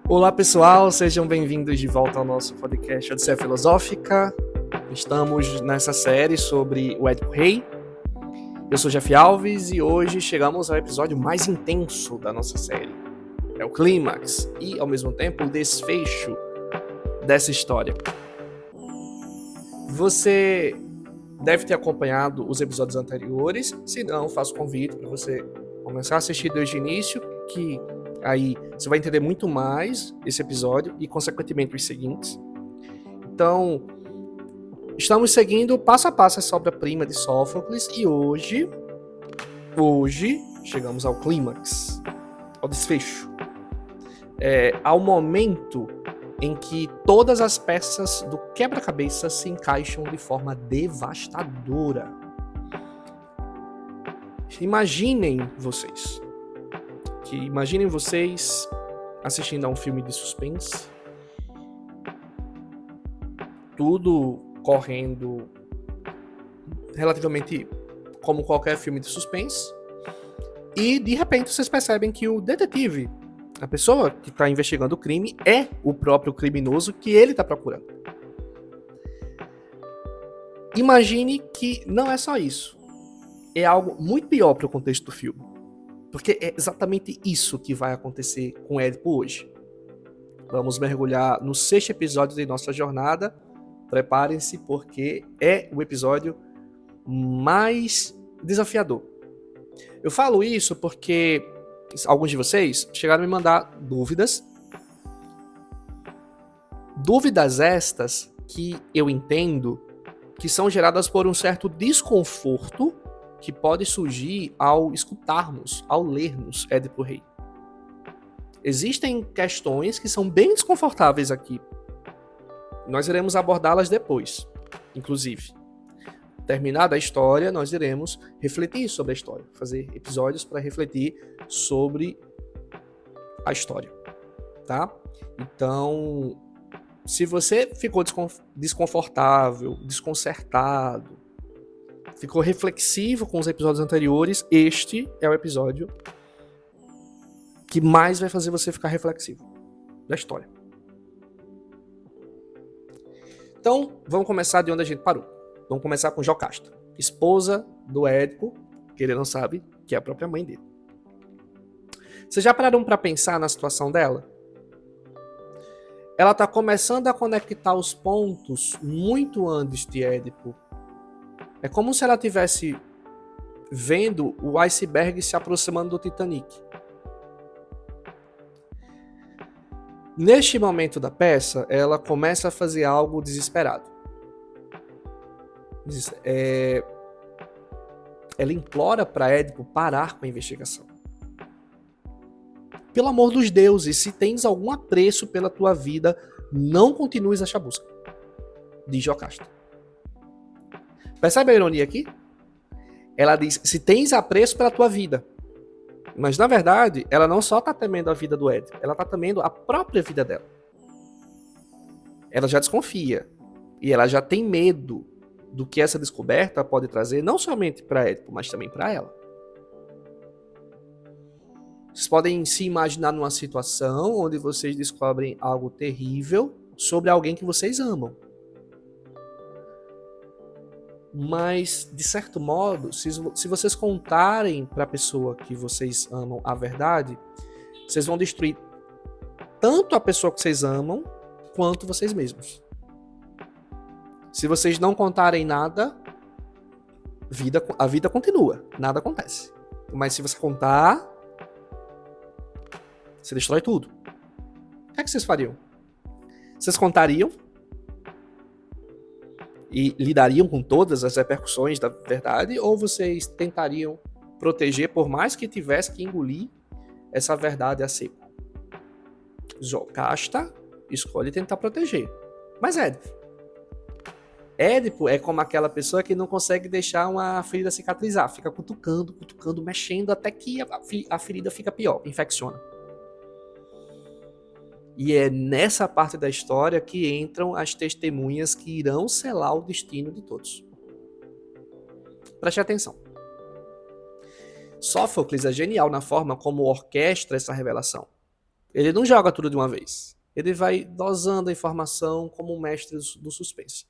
Olá pessoal, sejam bem-vindos de volta ao nosso podcast Odisseia Filosófica. Estamos nessa série sobre o Édipo Rei. Eu sou Jeff Alves e hoje chegamos ao episódio mais intenso da nossa série. É o clímax e, ao mesmo tempo, o desfecho dessa história. Você deve ter acompanhado os episódios anteriores, se não, faço convite para você começar a assistir desde o início, que aí você vai entender muito mais esse episódio e, consequentemente, os seguintes. Então, estamos seguindo passo a passo essa obra-prima de Sófocles e hoje chegamos ao clímax, ao desfecho. Ao momento em que todas as peças do quebra-cabeça se encaixam de forma devastadora. Imaginem vocês assistindo a um filme de suspense, tudo correndo relativamente como qualquer filme de suspense, e de repente vocês percebem que o detetive, a pessoa que está investigando o crime, é o próprio criminoso que ele está procurando. Imagine que não é só isso. É algo muito pior para o contexto do filme. Porque é exatamente isso que vai acontecer com Édipo hoje. Vamos mergulhar no 6º episódio de nossa jornada. Preparem-se, porque é o episódio mais desafiador. Eu falo isso porque alguns de vocês chegaram a me mandar dúvidas. Dúvidas estas que eu entendo que são geradas por um certo desconforto que pode surgir ao escutarmos, ao lermos Édipo Rei. Existem questões que são bem desconfortáveis aqui. Nós iremos abordá-las depois, inclusive. Terminada a história, nós iremos refletir sobre a história, fazer episódios para refletir sobre a história, tá? Então, se você ficou desconfortável, desconcertado, ficou reflexivo com os episódios anteriores, este é o episódio que mais vai fazer você ficar reflexivo da história. Então, vamos começar de onde a gente parou. Vamos começar com Jocasta, esposa do Édipo, que ele não sabe que é a própria mãe dele. Vocês já pararam para pensar na situação dela? Ela está começando a conectar os pontos muito antes de Édipo. É como se ela estivesse vendo o iceberg se aproximando do Titanic. Neste momento da peça, ela começa a fazer algo desesperado. Ela implora para Édipo parar com a investigação. Pelo amor dos deuses, se tens algum apreço pela tua vida, não continues esta busca, diz Jocasta. Percebe a ironia aqui? Ela diz, se tens apreço pela tua vida. Mas, na verdade, ela não só está temendo a vida do Édipo, ela está temendo a própria vida dela. Ela já desconfia. E ela já tem medo do que essa descoberta pode trazer, não somente para Édipo, mas também para ela. Vocês podem se imaginar numa situação onde vocês descobrem algo terrível sobre alguém que vocês amam. Mas, de certo modo, se vocês contarem para a pessoa que vocês amam a verdade, vocês vão destruir tanto a pessoa que vocês amam, quanto vocês mesmos. Se vocês não contarem nada, a vida continua, nada acontece. Mas se você contar, você destrói tudo. O que é que vocês fariam? Vocês contariam? E lidariam com todas as repercussões da verdade, ou vocês tentariam proteger, por mais que tivesse que engolir essa verdade a seco? Jocasta escolhe tentar proteger. Mas Édipo é como aquela pessoa que não consegue deixar uma ferida cicatrizar, fica cutucando, mexendo, até que a ferida fica pior, infecciona. E é nessa parte da história que entram as testemunhas que irão selar o destino de todos. Preste atenção. Sófocles é genial na forma como orquestra essa revelação. Ele não joga tudo de uma vez. Ele vai dosando a informação como um mestre do suspense.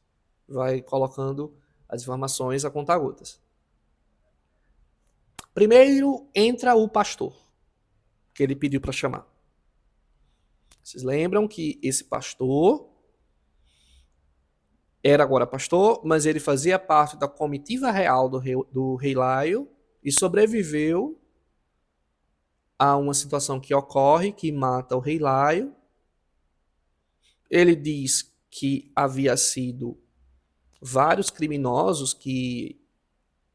Vai colocando as informações a conta-gotas. Primeiro entra o pastor, que ele pediu para chamar. Vocês lembram que esse pastor era agora pastor, mas ele fazia parte da comitiva real do rei Laio e sobreviveu a uma situação que ocorre, que mata o rei Laio. Ele diz que havia sido vários criminosos que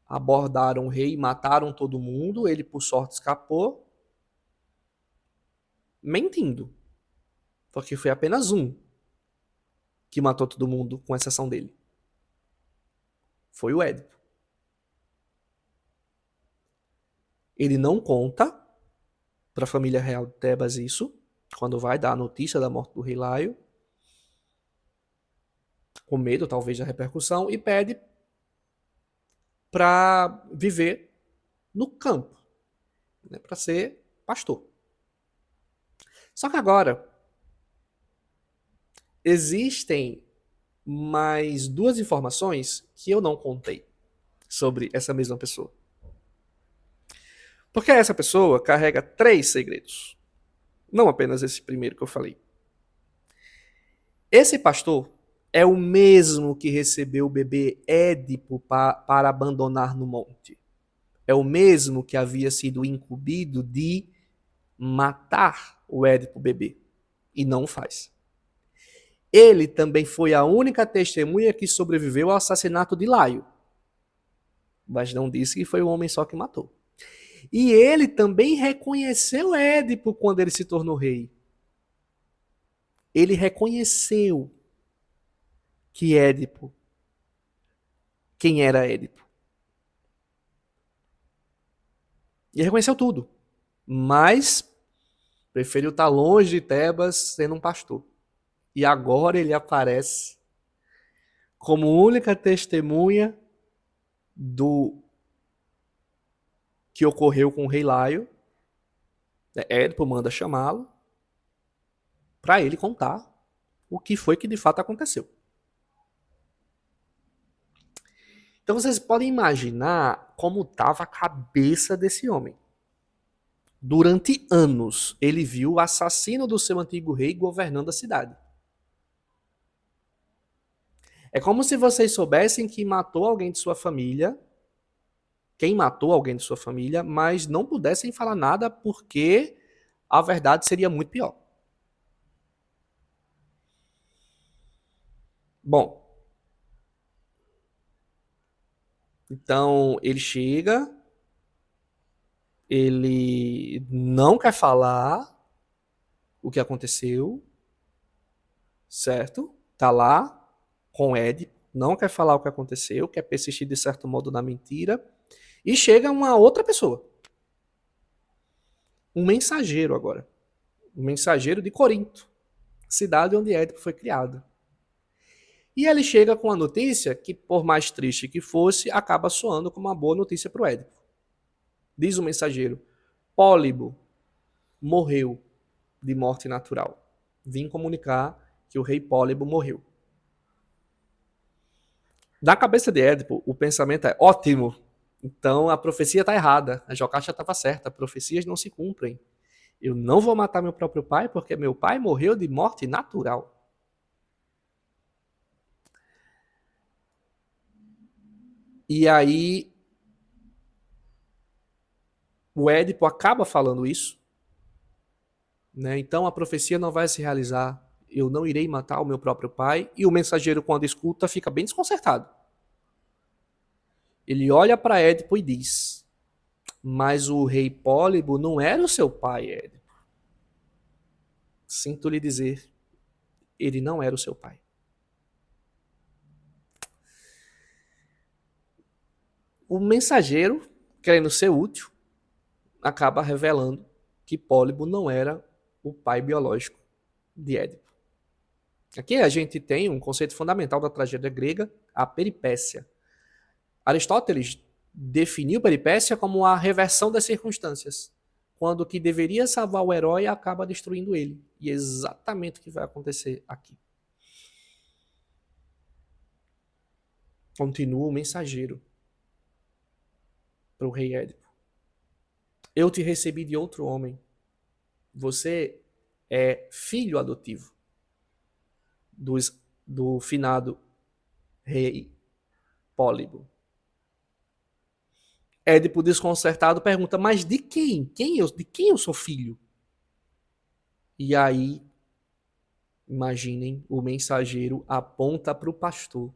abordaram o rei e mataram todo mundo. Ele, por sorte, escapou, mentindo, porque foi apenas um que matou todo mundo, com exceção dele. Foi o Édipo. Ele não conta para a família real de Tebas isso, quando vai dar a notícia da morte do rei Laio, com medo talvez da repercussão, e pede para viver no campo, né, para ser pastor. Só que agora existem mais duas informações que eu não contei sobre essa mesma pessoa. Porque essa pessoa carrega 3 segredos. Não apenas esse primeiro que eu falei. Esse pastor é o mesmo que recebeu o bebê Édipo para abandonar no monte. É o mesmo que havia sido incumbido de matar o Édipo bebê. E não faz. Ele também foi a única testemunha que sobreviveu ao assassinato de Laio. Mas não disse que foi o homem só que matou. E ele também reconheceu Édipo quando ele se tornou rei. Ele reconheceu que Édipo, quem era Édipo. E reconheceu tudo. Mas preferiu estar longe de Tebas sendo um pastor. E agora ele aparece como única testemunha do que ocorreu com o rei Laio. Édipo manda chamá-lo para ele contar o que foi que de fato aconteceu. Então vocês podem imaginar como estava a cabeça desse homem. Durante anos, ele viu o assassino do seu antigo rei governando a cidade. É como se vocês soubessem que matou alguém de sua família, quem matou alguém de sua família, mas não pudessem falar nada porque a verdade seria muito pior. Bom, então ele chega, ele não quer falar o que aconteceu, certo? Tá lá com Ed, não quer falar o que aconteceu, quer persistir de certo modo na mentira, e chega uma outra pessoa. Um mensageiro agora. Um mensageiro de Corinto, cidade onde Édipo foi criado. E ele chega com a notícia que, por mais triste que fosse, acaba soando como uma boa notícia para o Édipo. Diz o mensageiro: Pólibo morreu de morte natural. Vim comunicar que o rei Pólibo morreu. Na cabeça de Édipo, o pensamento é: ótimo, então a profecia está errada, a Jocasta estava certa, profecias não se cumprem. Eu não vou matar meu próprio pai porque meu pai morreu de morte natural. E aí o Édipo acaba falando isso, né? Então a profecia não vai se realizar, eu não irei matar o meu próprio pai, e o mensageiro, quando escuta, fica bem desconcertado. Ele olha para Édipo e diz: mas o rei Pólibo não era o seu pai, Édipo. Sinto lhe dizer, ele não era o seu pai. O mensageiro, querendo ser útil, acaba revelando que Pólibo não era o pai biológico de Édipo. Aqui a gente tem um conceito fundamental da tragédia grega, a peripécia. Aristóteles definiu peripécia como a reversão das circunstâncias, quando o que deveria salvar o herói acaba destruindo ele. E é exatamente o que vai acontecer aqui. Continua o mensageiro para o rei Édipo. Eu te recebi de outro homem. Você é filho adotivo do finado rei Pólibo. Édipo, desconcertado, pergunta, mas de quem? De quem eu sou filho? E aí, imaginem, o mensageiro aponta para o pastor.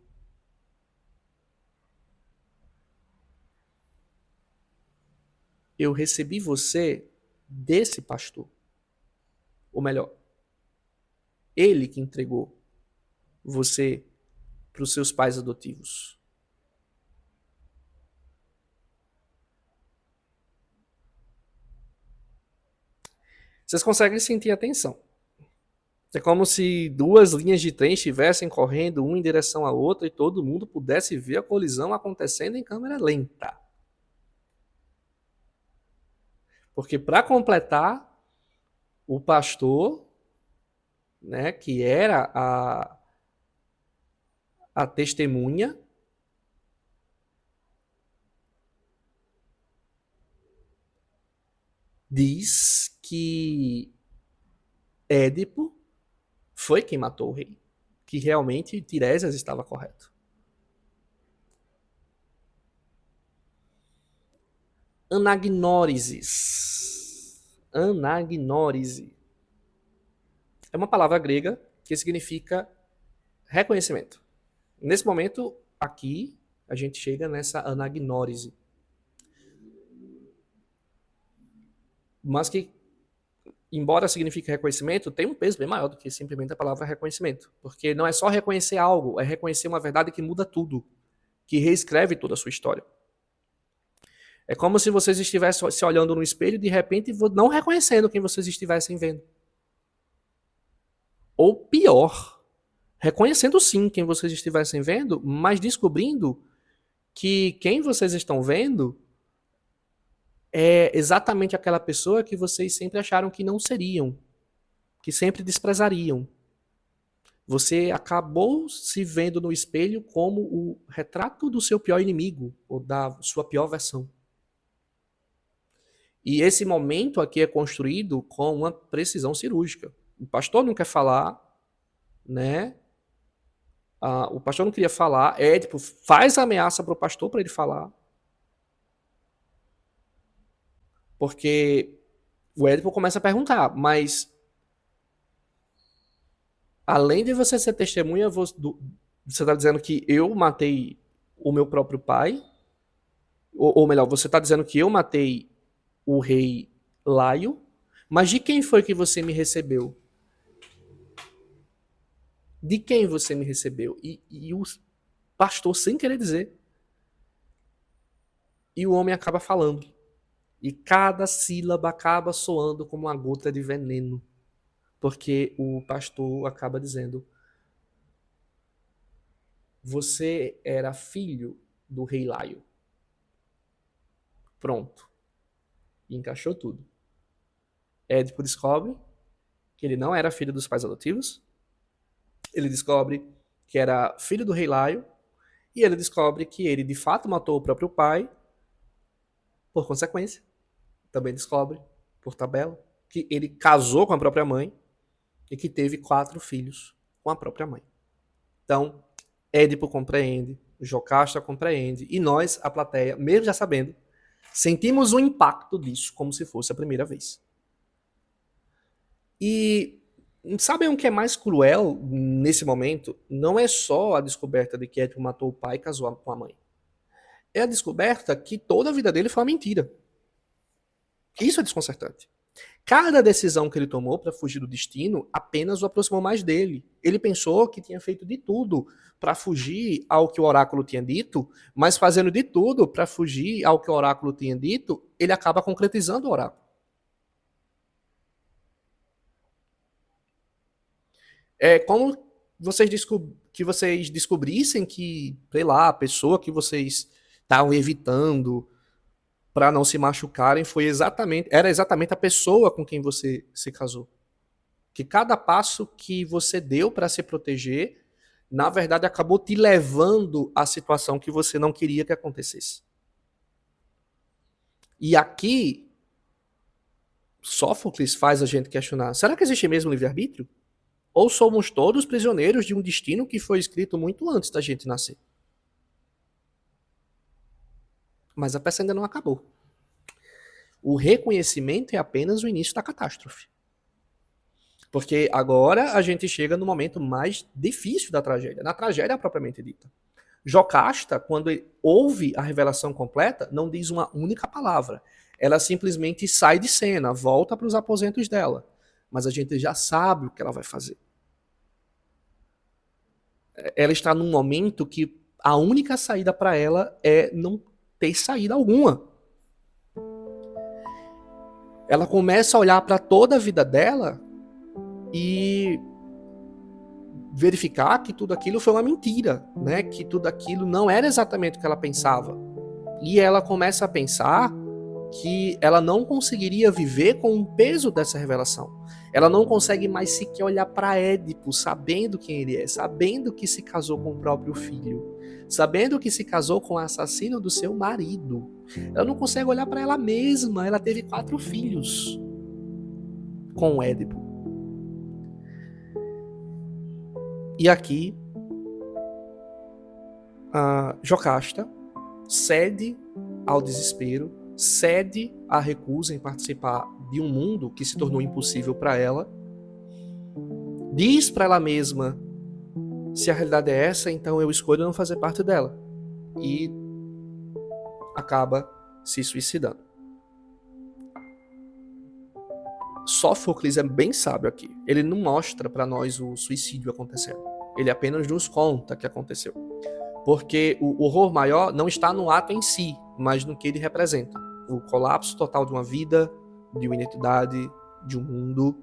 Eu recebi você desse pastor. Ou melhor, ele que entregou você para os seus pais adotivos. Vocês conseguem sentir a tensão. É como se duas linhas de trem estivessem correndo uma em direção à outra e todo mundo pudesse ver a colisão acontecendo em câmera lenta. Porque para completar, o pastor, né, que era a testemunha, diz que Édipo foi quem matou o rei. Que realmente Tiresias estava correto. Anagnórises. Anagnórise. É uma palavra grega que significa reconhecimento. Nesse momento, aqui, a gente chega nessa anagnórise. Mas que, embora signifique reconhecimento, tem um peso bem maior do que simplesmente a palavra reconhecimento. Porque não é só reconhecer algo, é reconhecer uma verdade que muda tudo, que reescreve toda a sua história. É como se vocês estivessem se olhando no espelho e de repente não reconhecendo quem vocês estivessem vendo. Ou pior, reconhecendo sim quem vocês estivessem vendo, mas descobrindo que quem vocês estão vendo é exatamente aquela pessoa que vocês sempre acharam que não seriam, que sempre desprezariam. Você acabou se vendo no espelho como o retrato do seu pior inimigo, ou da sua pior versão. E esse momento aqui é construído com uma precisão cirúrgica. O pastor não quer falar, né? O pastor não queria falar. Édipo faz a ameaça para o pastor para ele falar. Porque o Édipo começa a perguntar, mas além de você ser testemunha, você está dizendo que eu matei o meu próprio pai? Ou melhor, você está dizendo que eu matei o rei Laio? Mas de quem foi que você me recebeu? De quem você me recebeu? E o pastor, sem querer dizer, e o homem acaba falando. E cada sílaba acaba soando como uma gota de veneno. Porque o pastor acaba dizendo: você era filho do rei Laio. Pronto. E encaixou tudo. Édipo descobre que ele não era filho dos pais adotivos. Ele descobre que era filho do rei Laio. E ele descobre que ele de fato matou o próprio pai. Por consequência, também descobre, por tabela, que ele casou com a própria mãe e que teve 4 filhos com a própria mãe. Então, Édipo compreende, Jocasta compreende, e nós, a plateia, mesmo já sabendo, sentimos o impacto disso como se fosse a primeira vez. E sabem o que é mais cruel nesse momento? Não é só a descoberta de que Édipo matou o pai e casou com a mãe. É a descoberta que toda a vida dele foi uma mentira. Isso é desconcertante. Cada decisão que ele tomou para fugir do destino apenas o aproximou mais dele. Ele pensou que tinha feito de tudo para fugir ao que o oráculo tinha dito, mas fazendo de tudo para fugir ao que o oráculo tinha dito, ele acaba concretizando o oráculo. É como que vocês descobrissem que, sei lá, a pessoa que vocês estavam evitando para não se machucarem era exatamente a pessoa com quem você se casou. Que cada passo que você deu para se proteger, na verdade, acabou te levando à situação que você não queria que acontecesse. E aqui, Sófocles faz a gente questionar: será que existe mesmo livre-arbítrio? Ou somos todos prisioneiros de um destino que foi escrito muito antes da gente nascer? Mas a peça ainda não acabou. O reconhecimento é apenas o início da catástrofe. Porque agora a gente chega no momento mais difícil da tragédia, na tragédia propriamente dita. Jocasta, quando ouve a revelação completa, não diz uma única palavra. Ela simplesmente sai de cena, volta para os aposentos dela. Mas a gente já sabe o que ela vai fazer. Ela está num momento que a única saída para ela é não ter saída alguma. Ela começa a olhar para toda a vida dela e verificar que tudo aquilo foi uma mentira, né? Que tudo aquilo não era exatamente o que ela pensava. E ela começa a pensar que ela não conseguiria viver com o peso dessa revelação. Ela não consegue mais sequer olhar para Édipo, sabendo quem ele é, sabendo que se casou com o próprio filho, sabendo que se casou com o assassino do seu marido. Ela não consegue olhar para ela mesma. Ela teve 4 filhos com Édipo. E aqui, a Jocasta cede ao desespero, cede à recusa em participar de um mundo que se tornou impossível para ela, diz para ela mesma: se a realidade é essa, então eu escolho não fazer parte dela, e acaba se suicidando. Sófocles é bem sábio aqui. Ele não mostra para nós o suicídio acontecendo. Ele apenas nos conta que aconteceu. Porque o horror maior não está no ato em si, mas no que ele representa. O colapso total de uma vida, de uma identidade, de um mundo.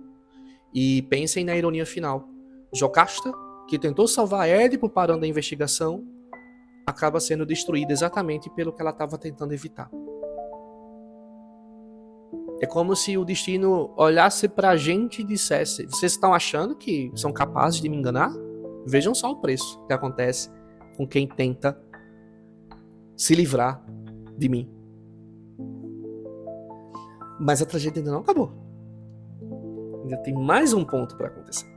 E pensem na ironia final. Jocasta, que tentou salvar Édipo parando a investigação, acaba sendo destruída exatamente pelo que ela estava tentando evitar. É como se o destino olhasse pra gente e dissesse: vocês estão achando que são capazes de me enganar? Vejam só o preço que acontece com quem tenta se livrar de mim. Mas a tragédia ainda não acabou. Ainda tem mais um ponto para acontecer.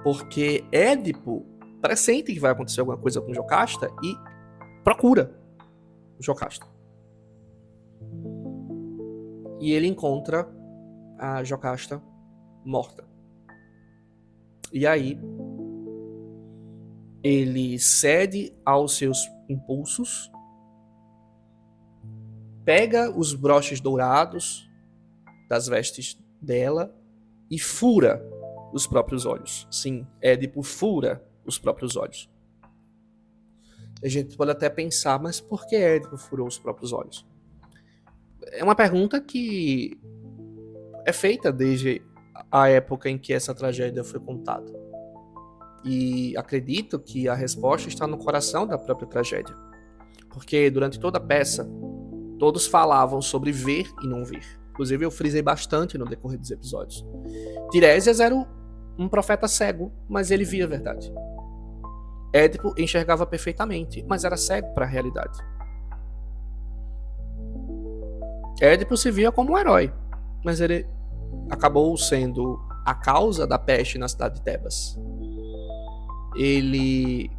Porque Édipo pressente que vai acontecer alguma coisa com Jocasta e procura Jocasta. E ele encontra a Jocasta morta. E aí, ele cede aos seus impulsos, pega os broches dourados das vestes dela e fura os próprios olhos. Sim, Édipo fura os próprios olhos. A gente pode até pensar, mas por que Édipo furou os próprios olhos? É uma pergunta que é feita desde a época em que essa tragédia foi contada. E acredito que a resposta está no coração da própria tragédia. Porque durante toda a peça, todos falavam sobre ver e não ver. Inclusive eu frisei bastante no decorrer dos episódios. Tiresias era um profeta cego, mas ele via a verdade. Édipo enxergava perfeitamente, mas era cego para a realidade. Édipo se via como um herói, mas ele acabou sendo a causa da peste na cidade de Tebas. Ele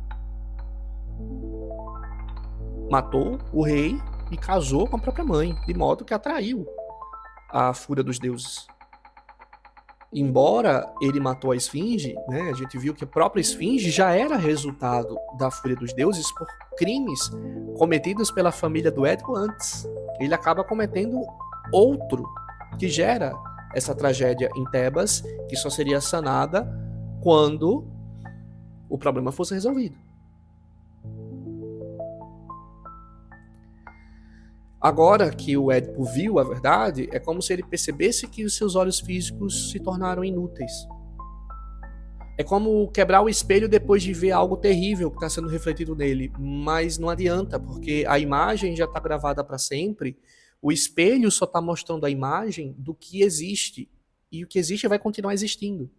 matou o rei e casou com a própria mãe, de modo que atraiu a fúria dos deuses. Embora ele matou a esfinge, né, a gente viu que a própria esfinge já era resultado da fúria dos deuses por crimes cometidos pela família do Édipo antes. Ele acaba cometendo outro que gera essa tragédia em Tebas, que só seria sanada quando o problema fosse resolvido. Agora que o Édipo viu a verdade, é como se ele percebesse que os seus olhos físicos se tornaram inúteis. É como quebrar o espelho depois de ver algo terrível que está sendo refletido nele, mas não adianta, porque a imagem já está gravada para sempre. O espelho só está mostrando a imagem do que existe, e o que existe vai continuar existindo.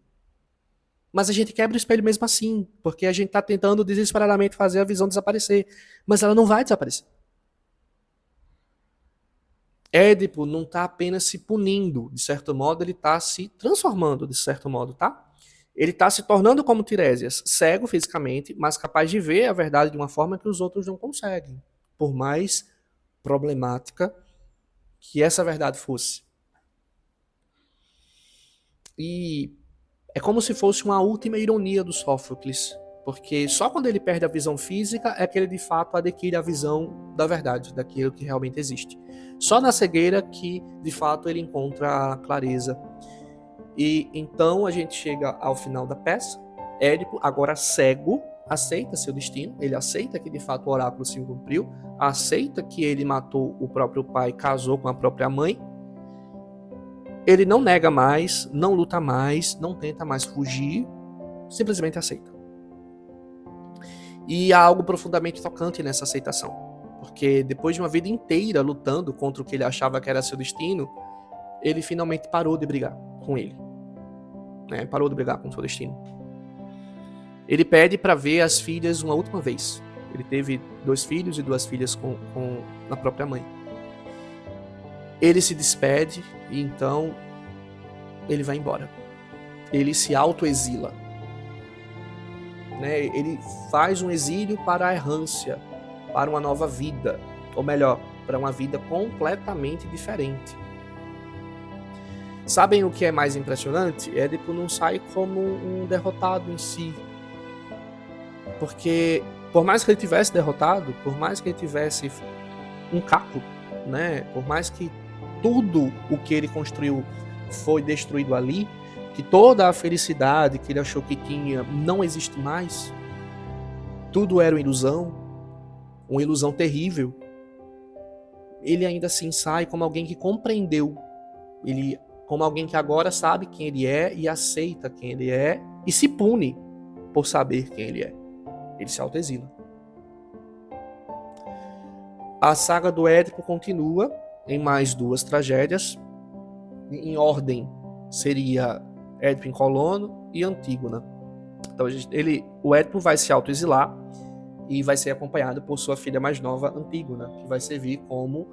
Mas a gente quebra o espelho mesmo assim, porque a gente está tentando desesperadamente fazer a visão desaparecer, mas ela não vai desaparecer. Édipo não está apenas se punindo, de certo modo, ele está se transformando, de certo modo, tá? Ele está se tornando como Tiresias, cego fisicamente, mas capaz de ver a verdade de uma forma que os outros não conseguem, por mais problemática que essa verdade fosse. E é como se fosse uma última ironia do Sófocles, porque só quando ele perde a visão física é que ele de fato adquire a visão da verdade, daquilo que realmente existe. Só na cegueira que de fato ele encontra a clareza. E então a gente chega ao final da peça. Édipo, agora cego, aceita seu destino, ele aceita que de fato o oráculo se cumpriu, aceita que ele matou o próprio pai, casou com a própria mãe. Ele não nega mais, não luta mais, não tenta mais fugir, simplesmente aceita. E há algo profundamente tocante nessa aceitação, porque depois de uma vida inteira lutando contra o que ele achava que era seu destino, ele finalmente parou de brigar com ele. Parou de brigar com o seu destino. Ele pede para ver as filhas uma última vez. Ele teve 2 filhos e 2 filhas com a própria mãe. Ele se despede e então ele vai embora. Ele se autoexila. Ele faz um exílio para a errância, para uma nova vida, ou melhor, para uma vida completamente diferente. Sabem o que é mais impressionante? Édipo não sai como um derrotado em si. Porque, por mais que ele tivesse derrotado, por mais que ele tivesse um caco, por mais que tudo o que ele construiu foi destruído ali, que toda a felicidade que ele achou que tinha não existe mais, tudo era uma ilusão terrível, ele ainda assim sai como alguém que compreendeu, como alguém que agora sabe quem ele é e aceita quem ele é e se pune por saber quem ele é. Ele se autoexila. A saga do Édipo continua em mais 2 tragédias. Em ordem seria Édipo em Colono e Antígona. Então o Édipo vai se autoexilar e vai ser acompanhado por sua filha mais nova, Antígona, que vai servir como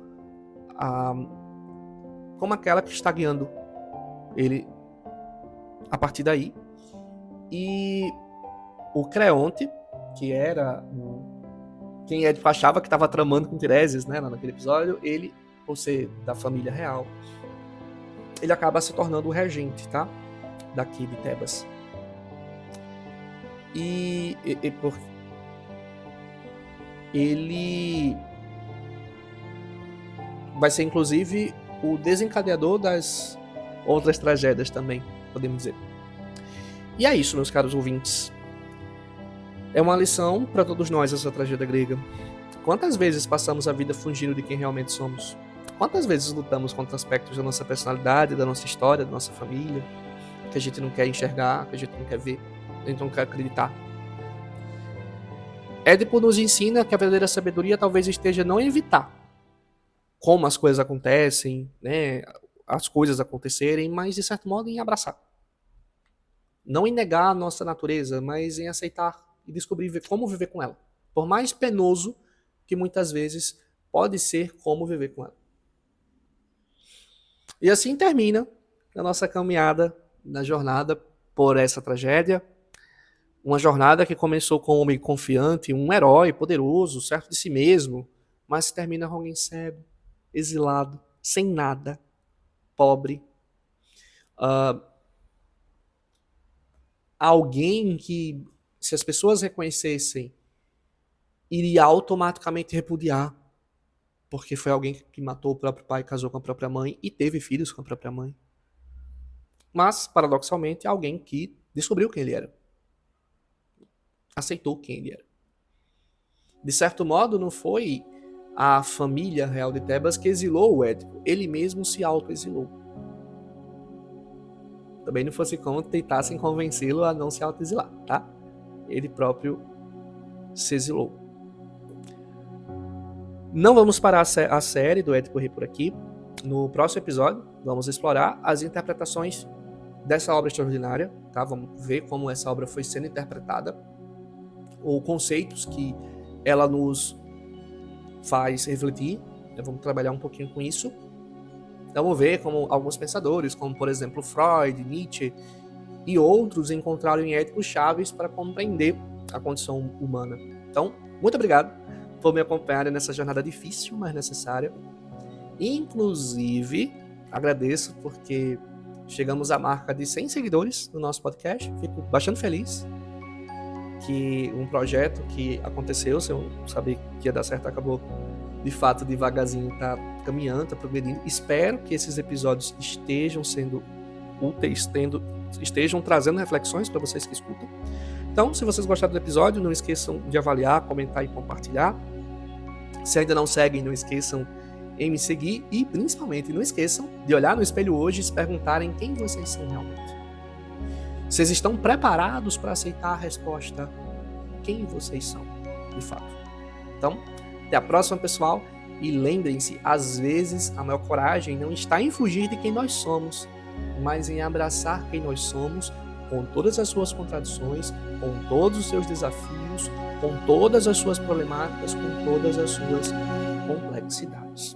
aquela que está guiando ele a partir daí. E o Creonte, que era quem Édipo achava que estava tramando com Tiresias, lá naquele episódio, ele, por ser da família real, ele acaba se tornando o regente, tá? Daqui de Tebas. E ele vai ser, inclusive, o desencadeador das outras tragédias também, podemos dizer. E é isso, meus caros ouvintes. É uma lição para todos nós essa tragédia grega. Quantas vezes passamos a vida fugindo de quem realmente somos? Quantas vezes lutamos contra aspectos da nossa personalidade, da nossa história, da nossa família, que a gente não quer enxergar, que a gente não quer ver, a gente não quer acreditar? Édipo nos ensina que a verdadeira sabedoria talvez esteja não em evitar como as coisas acontecem, as coisas acontecerem, mas de certo modo em abraçar. Não em negar a nossa natureza, mas em aceitar e descobrir como viver com ela. Por mais penoso que muitas vezes pode ser como viver com ela. E assim termina a nossa caminhada na jornada por essa tragédia. Uma jornada que começou com um homem confiante, um herói poderoso, certo de si mesmo, mas termina com alguém cego, exilado, sem nada, pobre. Alguém que, se as pessoas reconhecessem, iria automaticamente repudiar, porque foi alguém que matou o próprio pai, casou com a própria mãe e teve filhos com a própria mãe. Mas, paradoxalmente, alguém que descobriu quem ele era. Aceitou quem ele era. De certo modo, não foi a família real de Tebas que exilou o Édipo. Ele mesmo se autoexilou. também não fosse como tentassem convencê-lo a não se autoexilar, tá? Ele próprio se exilou. Não vamos parar a série do Édipo Rei por aqui. No próximo episódio, vamos explorar as interpretações dessa obra extraordinária, tá? Vamos ver como essa obra foi sendo interpretada, ou conceitos que ela nos faz refletir. Vamos trabalhar um pouquinho com isso. Vamos ver como alguns pensadores, como por exemplo Freud, Nietzsche e outros, encontraram em Édipo chaves para compreender a condição humana. Então, muito obrigado por me acompanhar nessa jornada difícil, mas necessária. Inclusive, agradeço porque chegamos à marca de 100 seguidores no nosso podcast. Fico bastante feliz que um projeto que aconteceu, sem eu saber que ia dar certo, acabou de fato devagarzinho, tá caminhando, tá progredindo. Espero que esses episódios estejam sendo úteis, estejam trazendo reflexões para vocês que escutam. Então, se vocês gostaram do episódio, não esqueçam de avaliar, comentar e compartilhar. Se ainda não seguem, não esqueçam em me seguir e, principalmente, não esqueçam de olhar no espelho hoje e se perguntarem quem vocês são realmente. Vocês estão preparados para aceitar a resposta quem vocês são, de fato. Então, até a próxima, pessoal. E lembrem-se, às vezes, a maior coragem não está em fugir de quem nós somos, mas em abraçar quem nós somos, com todas as suas contradições, com todos os seus desafios, com todas as suas problemáticas, com todas as suas complexidades.